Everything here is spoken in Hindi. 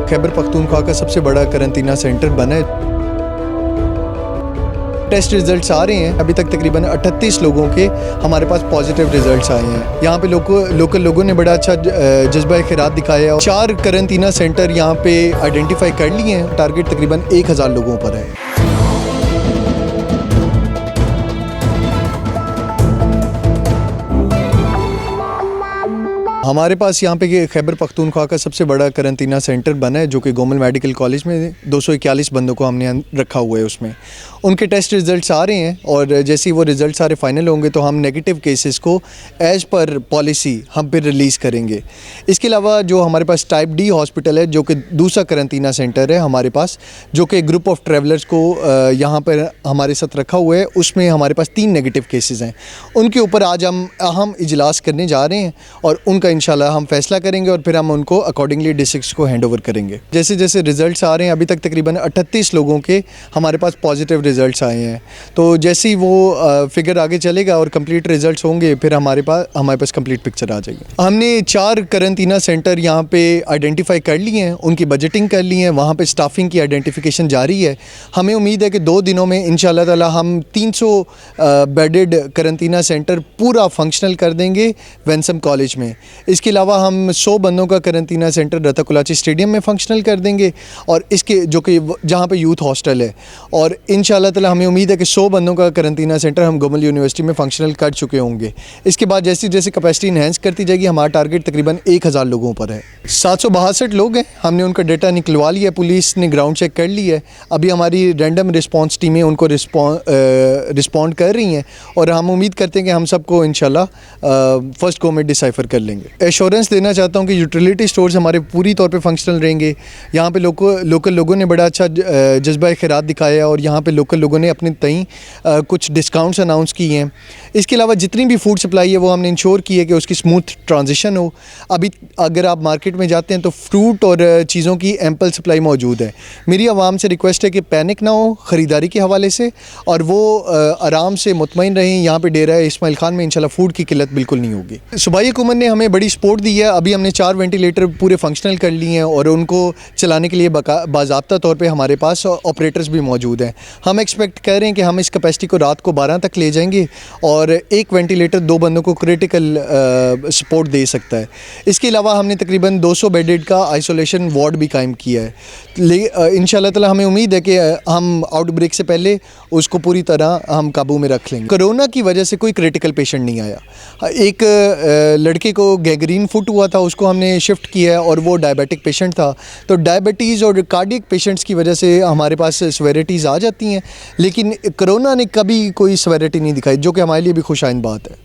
खैबर पख्तूनख्वा का सबसे बड़ा करंतना सेंटर बना है। टेस्ट रिजल्ट्स आ रहे हैं, अभी तक तकरीबन 38 लोगों के हमारे पास पॉजिटिव रिजल्ट्स आए हैं। यहाँ पे लोकल लोगों ने बड़ा अच्छा जज्बा खैरात दिखाया और 4 करंतना सेंटर यहाँ पे आइडेंटिफाई कर लिए हैं। टारगेट तकरीबन 1000 लोगों पर है। हमारे पास यहाँ पे खैबर पख्तूनख्वा का सबसे बड़ा करंतना सेंटर बना है, जो कि गोमल मेडिकल कॉलेज में 241 बंदों को हमने रखा हुआ है। उसमें उनके टेस्ट रिज़ल्ट्स आ रहे हैं और जैसे ही वो रिज़ल्ट सारे फाइनल होंगे तो हम नेगेटिव केसेस को एज़ पर पॉलिसी हम फिर रिलीज़ करेंगे। इसके अलावा जो हमारे पास टाइप डी हॉस्पिटल है, जो कि दूसरा करंतना सेंटर है हमारे पास, जो कि ग्रुप ऑफ ट्रैवलर्स को यहाँ पर हमारे साथ रखा हुआ है, उसमें हमारे पास 3 नेगेटिव केसेस हैं। उनके ऊपर आज हम अहम इजलास करने जा रहे हैं और उनका इंशाल्लाह हम फैसला करेंगे और फिर हम उनको अकॉर्डिंगली डिस्ट्रिक्ट्स को हैंड ओवर करेंगे। जैसे जैसे रिजल्ट्स आ रहे हैं, अभी तक तकरीबन 38 लोगों के हमारे पास पॉजिटिव रिजल्ट्स आए हैं। तो जैसे ही वो फिगर आगे चलेगा और कंप्लीट रिजल्ट्स होंगे, फिर हमारे पास कंप्लीट पिक्चर आ जाएगी। हमने 4 करंतना सेंटर यहाँ पे आइडेंटिफाई कर लिए हैं, उनकी बजटिंग कर ली है, वहाँ पे स्टाफिंग की आइडेंटिफिकेशन जारी है। हमें उम्मीद है कि 2 दिनों में इंशाल्लाह ताला हम 300 बेडेड करंतना सेंटर पूरा फंक्शनल कर देंगे वेंसम कॉलेज में। इसके अलावा हम 100 बंदों का करंतना सेंटर रता कुलाची स्टेडियम में फंक्शनल कर देंगे और इसके जो कि जहाँ पे यूथ हॉस्टल है, और इंशाल्लाह ताला हमें उम्मीद है कि 100 बंदों का करंतना सेंटर हम गोमल यूनिवर्सिटी में फंक्शनल कर चुके होंगे। इसके बाद जैसे जैसे कैपेसिटी इन्हेंस करती जाएगी, हमारा टारगेट तकरीबन 1000 लोगों पर है। 762 लोग हैं, हमने उनका डेटा निकलवा लिया, पुलिस ने ग्राउंड चेक कर लिया है। अभी हमारी रैंडम रिस्पॉन्स टीमें उनको रिस्पॉन्ड कर रही हैं और हम उम्मीद करते हैं कि हम सबको इंशाल्लाह फर्स्ट गो में डिसाइफर कर लेंगे। एश्योरेंस देना चाहता हूँ कि यूटिलिटी स्टोर्स हमारे पूरी तौर पे फंक्शनल रहेंगे। यहाँ पे लोकल लोगों ने बड़ा अच्छा जज्बा खैरात दिखाया और यहाँ पे लोकल लोगों ने अपने तई कुछ डिस्काउंट्स अनाउंस किए हैं। इसके अलावा जितनी भी फूड सप्लाई है वो हमने इंश्योर की है कि उसकी स्मूथ ट्रांजिशन हो। अभी अगर आप मार्केट में जाते हैं तो फ्रूट और चीज़ों की एम्पल सप्लाई मौजूद है। मेरी आवाम से रिक्वेस्ट है कि पैनिक ना हो ख़रीदारी के हवाले से, और वो आराम से मुतमईन रहें। यहाँ पे डेरा इस्माइल खान में इंशाल्लाह फ़ूड की किल्लत बिल्कुल नहीं होगी। सूबाई हुकूमत ने हमें बड़ी सपोर्ट दी है। अभी हमने 4 वेंटिलेटर पूरे फंक्शनल कर लिए हैं और उनको चलाने के लिए बाज़ाब्ता तौर पे हमारे पास ऑपरेटर्स भी मौजूद हैं। हम एक्सपेक्ट कर रहे हैं कि हम इस कैपेसिटी को रात को 12 तक ले जाएंगे और एक वेंटिलेटर 2 बंदों को क्रिटिकल सपोर्ट दे सकता है। इसके अलावा हमने तकरीबन 200 बेडेड का आइसोलेशन वार्ड भी कायम किया है। इंशाल्लाह ताला हमें उम्मीद है कि हम आउटब्रेक से पहले उसको पूरी तरह हम काबू में रख लेंगे। कोरोना की वजह से कोई क्रिटिकल पेशेंट नहीं आया। एक लड़के को गैंग्रीन फुट हुआ था, उसको हमने शिफ्ट किया है और वो डायबिटिक पेशेंट था। तो डायबिटीज़ और कार्डियक पेशेंट्स की वजह से हमारे पास सेवेरिटीज़ आ जाती हैं, लेकिन कोरोना ने कभी कोई सेवेरिटी नहीं दिखाई, जो कि हमारे लिए भी खुश आइंद बात है।